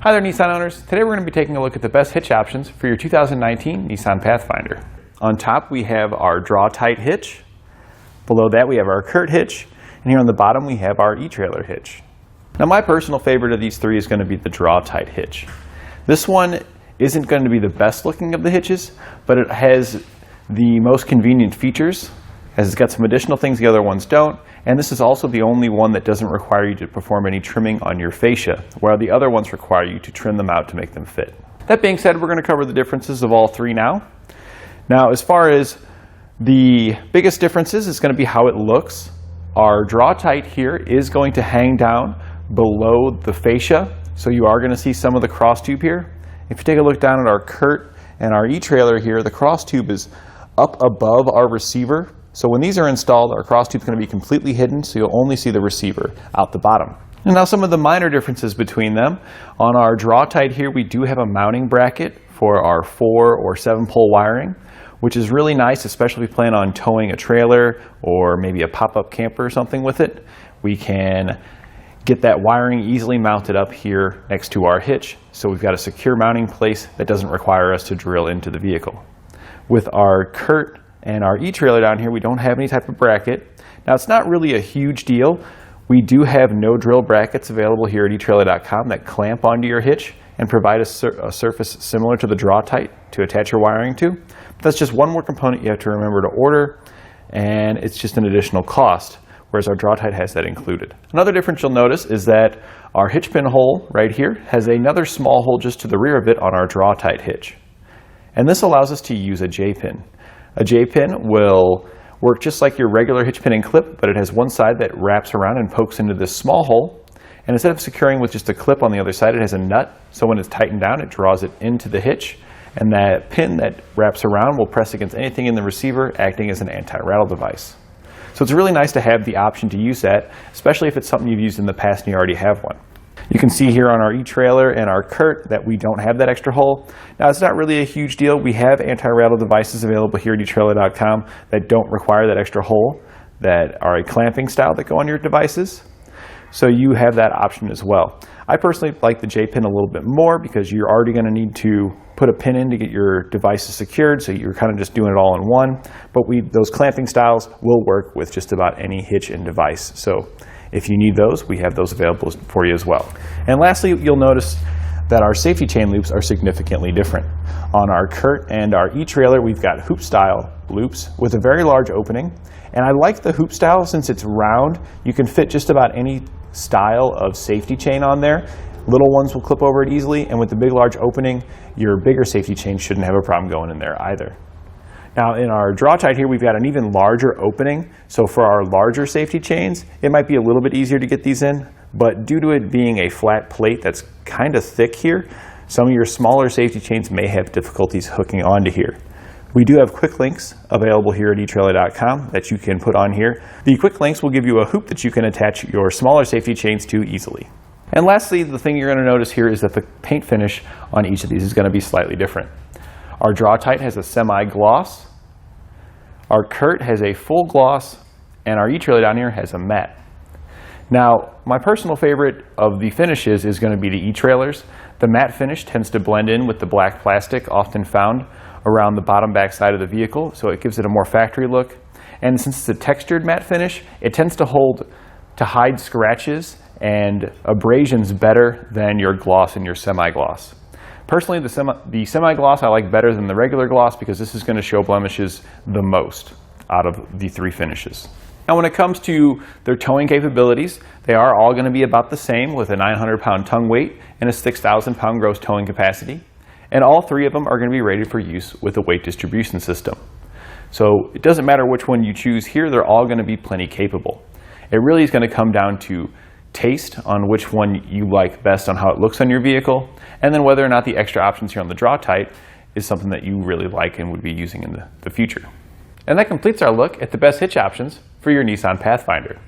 Hi there, Nissan owners. Today we're going to be taking a look at the best hitch options for your 2019 Nissan Pathfinder. On top we have our Draw-Tite hitch. Below that we have our Curt hitch. And here on the bottom we have our etrailer hitch. Now my personal favorite of these three is going to be the Draw-Tite hitch. This one isn't going to be the best looking of the hitches, but it has the most convenient features, as it's got some additional things the other ones don't. And this is also the only one that doesn't require you to perform any trimming on your fascia, while the other ones require you to trim them out to make them fit. That being said, we're going to cover the differences of all three now. Now, as far as the biggest differences, it's going to be how it looks. Our Draw-Tite here is going to hang down below the fascia, so you are going to see some of the cross tube here. If you take a look down at our Curt and our etrailer here, the cross tube is up above our receiver. So when these are installed, our cross tube is going to be completely hidden, so you'll only see the receiver out the bottom. And now some of the minor differences between them. On our Draw-Tite here, we do have a mounting bracket for our 4 or 7 pole wiring, which is really nice, especially if we plan on towing a trailer or maybe a pop-up camper or something with it. We can get that wiring easily mounted up here next to our hitch, so we've got a secure mounting place that doesn't require us to drill into the vehicle. With our Curt and our etrailer down here, we don't have any type of bracket. Now, it's not really a huge deal. We do have no drill brackets available here at etrailer.com that clamp onto your hitch and provide a surface similar to the Draw-Tite to attach your wiring to. But that's just one more component you have to remember to order, and it's just an additional cost, whereas our Draw-Tite has that included. Another difference you'll notice is that our hitch pin hole right here has another small hole just to the rear of it on our Draw-Tite hitch. And this allows us to use a J-pin. A J-pin will work just like your regular hitch pin and clip, but it has one side that wraps around and pokes into this small hole. And instead of securing with just a clip on the other side, it has a nut, so when it's tightened down, it draws it into the hitch. And that pin that wraps around will press against anything in the receiver, acting as an anti-rattle device. So it's really nice to have the option to use that, especially if it's something you've used in the past and you already have one. You can see here on our etrailer and our Curt that we don't have that extra hole. Now, it's not really a huge deal. We have anti-rattle devices available here at etrailer.com that don't require that extra hole, that are a clamping style that go on your devices. So you have that option as well. I personally like the J-pin a little bit more because you're already going to need to put a pin in to get your devices secured, so you're kind of just doing it all in one. But those clamping styles will work with just about any hitch and device. So if you need those, we have those available for you as well. And lastly, you'll notice that our safety chain loops are significantly different. On our Curt and our etrailer, we've got hoop style loops with a very large opening. And I like the hoop style since it's round. You can fit just about any style of safety chain on there. Little ones will clip over it easily, and with the big large opening, your bigger safety chain shouldn't have a problem going in there either. Now in our Draw-Tite here, we've got an even larger opening, so for our larger safety chains, it might be a little bit easier to get these in, but due to it being a flat plate that's kind of thick here, some of your smaller safety chains may have difficulties hooking onto here. We do have quick links available here at etrailer.com that you can put on here. The quick links will give you a hoop that you can attach your smaller safety chains to easily. And lastly, the thing you're going to notice here is that the paint finish on each of these is going to be slightly different. Our Draw-Tite has a semi-gloss, our Curt has a full gloss, and our etrailer down here has a matte. Now, my personal favorite of the finishes is going to be the etrailers. The matte finish tends to blend in with the black plastic often found around the bottom back side of the vehicle, so it gives it a more factory look. And since it's a textured matte finish, it tends to hide scratches and abrasions better than your gloss and your semi-gloss. Personally, the semi-gloss I like better than the regular gloss because this is going to show blemishes the most out of the three finishes. Now when it comes to their towing capabilities, they are all going to be about the same with a 900-pound tongue weight and a 6,000-pound gross towing capacity. And all three of them are going to be rated for use with a weight distribution system. So it doesn't matter which one you choose here, they're all going to be plenty capable. It really is going to come down to taste on which one you like best on how it looks on your vehicle, and then whether or not the extra options here on the Draw-Tite is something that you really like and would be using in the future. And that completes our look at the best hitch options for your Nissan Pathfinder.